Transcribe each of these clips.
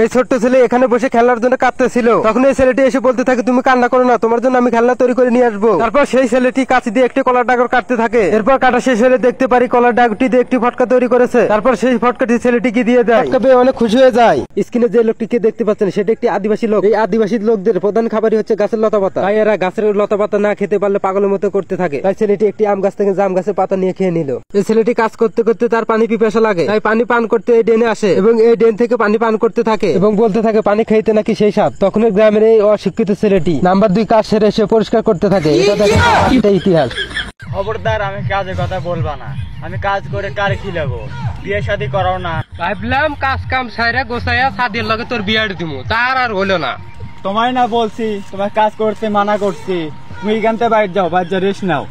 এই ছোট্ট ছেলে এখানে বসে খেলার জন্য কাঁদতেছিল। তখন এই ছেলেটি এসে বলতে থাকে, তুমি কান্না করো না, তোমার জন্য আমি খেলনা তৈরি করে নিয়ে আসবো। তারপর সেই ছেলেটি কাঁচি দিয়ে একটি কলার ডাগর কাটতে থাকে। এরপর কাটা শেষ হলে দেখতে পারি কলার ডাগটি দিয়ে একটি ফটকা তৈরি করেছে। তারপর সেই ফটকাটি ছেলেটিকে দিয়ে দেয়। ফটকা পেয়ে অনেক খুশি হয়ে যায়। স্ক্রিনে যে লোকটিকে দেখতে পাচ্ছেন সেটা একটি আদিবাসী লোক। এই আদিবাসী লোকদের প্রধান খাবারই হচ্ছে গাছের লতা পাতা। তাই এরা গাছের লতা পাতা না খেতে পারলে পাগলের মতো করতে থাকে। তাই ছেলেটি একটি আম গাছ থেকে জাম গাছের পাতা নিয়ে খেয়ে নিল। এই ছেলেটি কাজ করতে করতে তার পানি পিপাসা লাগে, তাই পানি পান করতে এই ড্রেনে আসে এবং এই ড্রেন থেকে পানি পান করতে থাকে এবং বলতে থাকে পানি খাইতে নাকি সেই স্বাদ। তখন গ্রামের এই অশিক্ষিত ছেলেটি নাম্বার 2 কাজ সেরে এসে পরিষ্কার করতে থাকে। এটা ইতিহাস। খবরদার, আমি কাজের কথা বলবা না। আমি কাজ করে কার কি লাগবো, বিয়ে শাদী করাও না। ভাবলাম কাজ কাম সাইরা গোছাইয়া সাদির লগে তোর বিয়ার দিমু, তার আর হলো না। তোমায় না বলছি তোমার কাজ করতে মানা করছি, তুমি এখানতে বাইরে যাও, বাইরে রেস্ট নাও।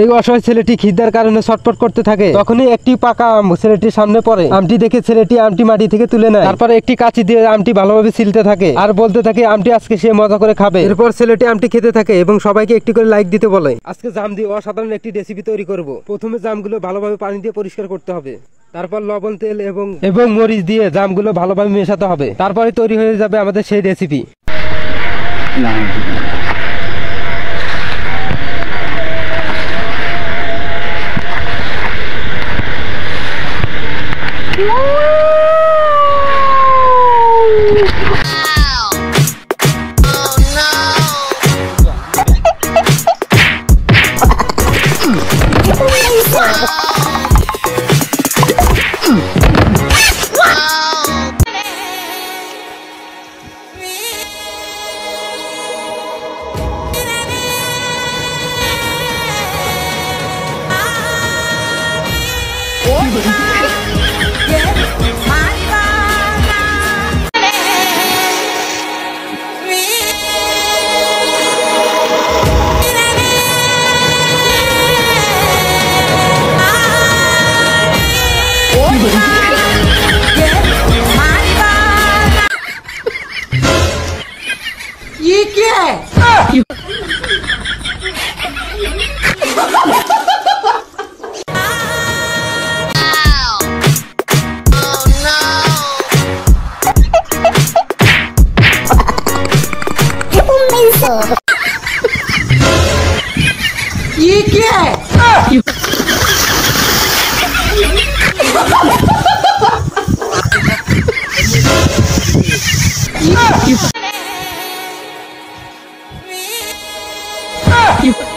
এই অসহায় ছেলেটি খিদার কারণে ছটফট করতে থাকে। তখনই একটি পাকা আম ছেলেটির সামনে পড়ে। আমটি দেখে ছেলেটি আমটি মাটি থেকে তুলে নেয়। তারপরে একটি কাঁচি দিয়ে আমটি ভালোভাবে ছিলতে থাকে আর বলতে থাকে আমটি আজকে সে মজা করে খাবে। এরপর ছেলেটি আমটি খেতে থাকে এবং সবাইকে একটি করে লাইক দিতে বলে। আজকে জাম দিয়ে অসাধারণ একটি রেসিপি তৈরি করব। প্রথমে জামগুলো ভালোভাবে পানি দিয়ে পরিষ্কার করতে হবে। তারপর লবণ, তেল এবং মরিচ দিয়ে জামগুলো ভালোভাবে মেশাতে হবে। তারপরে তৈরি হয়ে যাবে আমাদের সেই রেসিপি। ये क्या है? ये क्या है? You